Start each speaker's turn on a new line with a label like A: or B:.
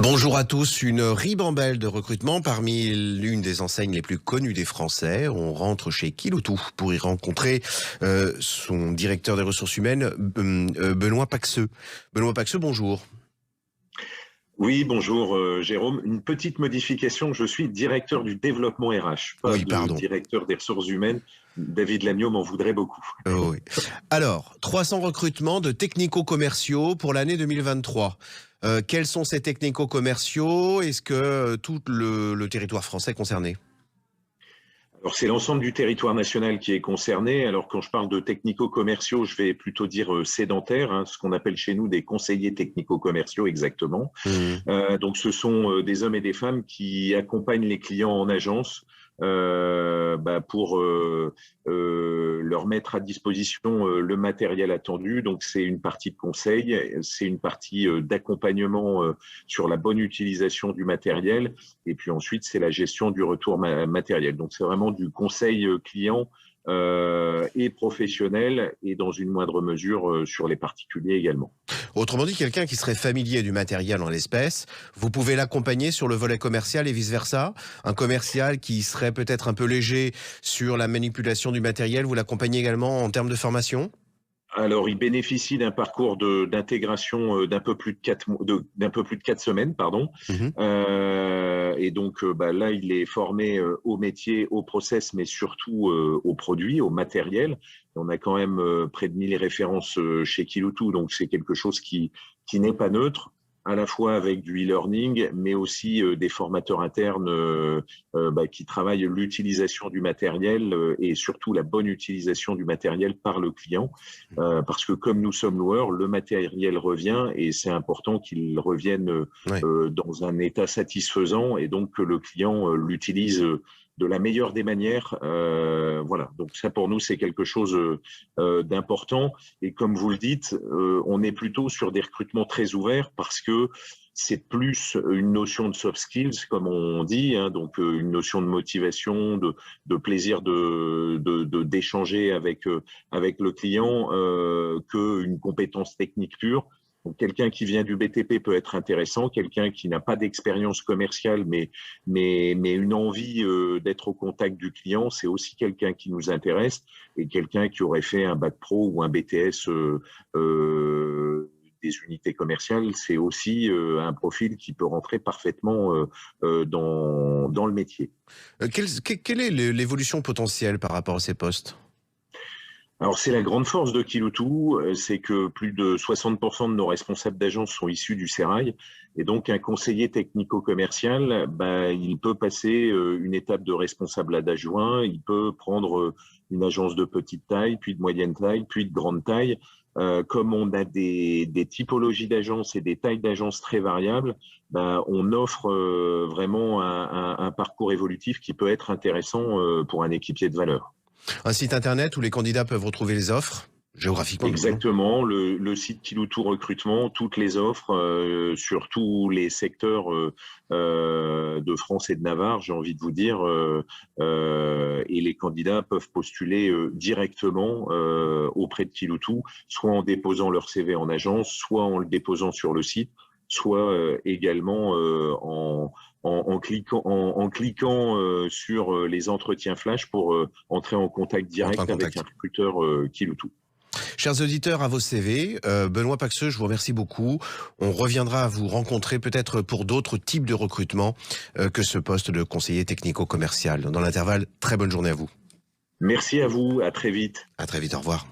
A: Bonjour à tous, une ribambelle de recrutement parmi l'une des enseignes les plus connues des Français. On rentre chez Kiloutou pour y rencontrer son directeur des ressources humaines, Benoît Paxeux. Benoît Paxeux, bonjour.
B: Oui, bonjour Jérôme. Une petite modification, je suis directeur du développement RH, pas
A: Oui,
B: de
A: pardon.
B: directeur des ressources humaines. David Lamiot m'en voudrait beaucoup.
A: Oh oui. Alors, 300 recrutements de technico-commerciaux pour l'année 2023. Quels sont ces technico-commerciaux? Est-ce que tout le territoire français est concerné?
B: Alors c'est l'ensemble du territoire national qui est concerné. Alors quand je parle de technico-commerciaux, je vais plutôt dire sédentaires, hein, ce qu'on appelle chez nous des conseillers technico-commerciaux exactement.
A: Mmh.
B: Donc ce sont des hommes et des femmes qui accompagnent les clients en agence pour leur mettre à disposition le matériel attendu. Donc c'est une partie de conseil, c'est une partie d'accompagnement sur la bonne utilisation du matériel, et puis ensuite c'est la gestion du retour matériel. Donc c'est vraiment du conseil client et professionnel, et dans une moindre mesure sur les particuliers également.
A: Autrement dit, quelqu'un qui serait familier du matériel en l'espèce, vous pouvez l'accompagner sur le volet commercial et vice-versa. Un commercial qui serait peut-être un peu léger sur la manipulation du matériel, vous l'accompagnez également en termes de formation?
B: Alors, il bénéficie d'un parcours d'intégration d'un peu plus de d'un peu plus de 4 semaines, pardon.
A: Mhm.
B: Et donc, là, il est formé au métier, au process, mais surtout aux produits, au matériel. On a quand même près de 1000 références chez Kiloutou, donc c'est quelque chose qui n'est pas neutre, à la fois avec du e-learning, mais aussi des formateurs internes qui travaillent l'utilisation du matériel et surtout la bonne utilisation du matériel par le client. Parce que comme nous sommes loueurs, le matériel revient, et c'est important qu'il revienne
A: Ouais.
B: dans un état satisfaisant, et donc que le client l'utilise de la meilleure des manières. Voilà, donc ça pour nous c'est quelque chose d'important. Et comme vous le dites, on est plutôt sur des recrutements très ouverts, parce que c'est plus une notion de soft skills, comme on dit, hein, donc une notion de motivation, de plaisir d'échanger avec le client, qu'une compétence technique pure. Donc, quelqu'un qui vient du BTP peut être intéressant, quelqu'un qui n'a pas d'expérience commerciale, mais une envie d'être au contact du client, c'est aussi quelqu'un qui nous intéresse, et quelqu'un qui aurait fait un bac pro ou un BTS des unités commerciales, c'est aussi un profil qui peut rentrer parfaitement dans le métier.
A: Quelle est l'évolution potentielle par rapport à ces postes?
B: Alors, c'est la grande force de Kiloutou, c'est que plus de 60% de nos responsables d'agence sont issus du Sérail. Et donc, un conseiller technico-commercial, il peut passer une étape de responsable d'adjoint, il peut prendre une agence de petite taille, puis de moyenne taille, puis de grande taille. Comme on a des typologies d'agences et des tailles d'agences très variables, on offre vraiment un parcours évolutif qui peut être intéressant pour un équipier de valeur.
A: Un site internet où les candidats peuvent retrouver les offres, géographiquement notamment?
B: Exactement, le site Kiloutou Recrutement, toutes les offres sur tous les secteurs de France et de Navarre, j'ai envie de vous dire, et les candidats peuvent postuler directement auprès de Kiloutou, soit en déposant leur CV en agence, soit en le déposant sur le site, soit également en cliquant sur les entretiens flash pour entrer en contact
A: Entre en
B: direct avec un
A: contact.
B: recruteur Kiloutou.
A: Chers auditeurs, à vos CV, Benoît Paxeux, je vous remercie beaucoup. On reviendra à vous rencontrer peut-être pour d'autres types de recrutement que ce poste de conseiller technico-commercial. Dans l'intervalle, très bonne journée à vous.
B: Merci à vous, à très vite.
A: À très vite, au revoir.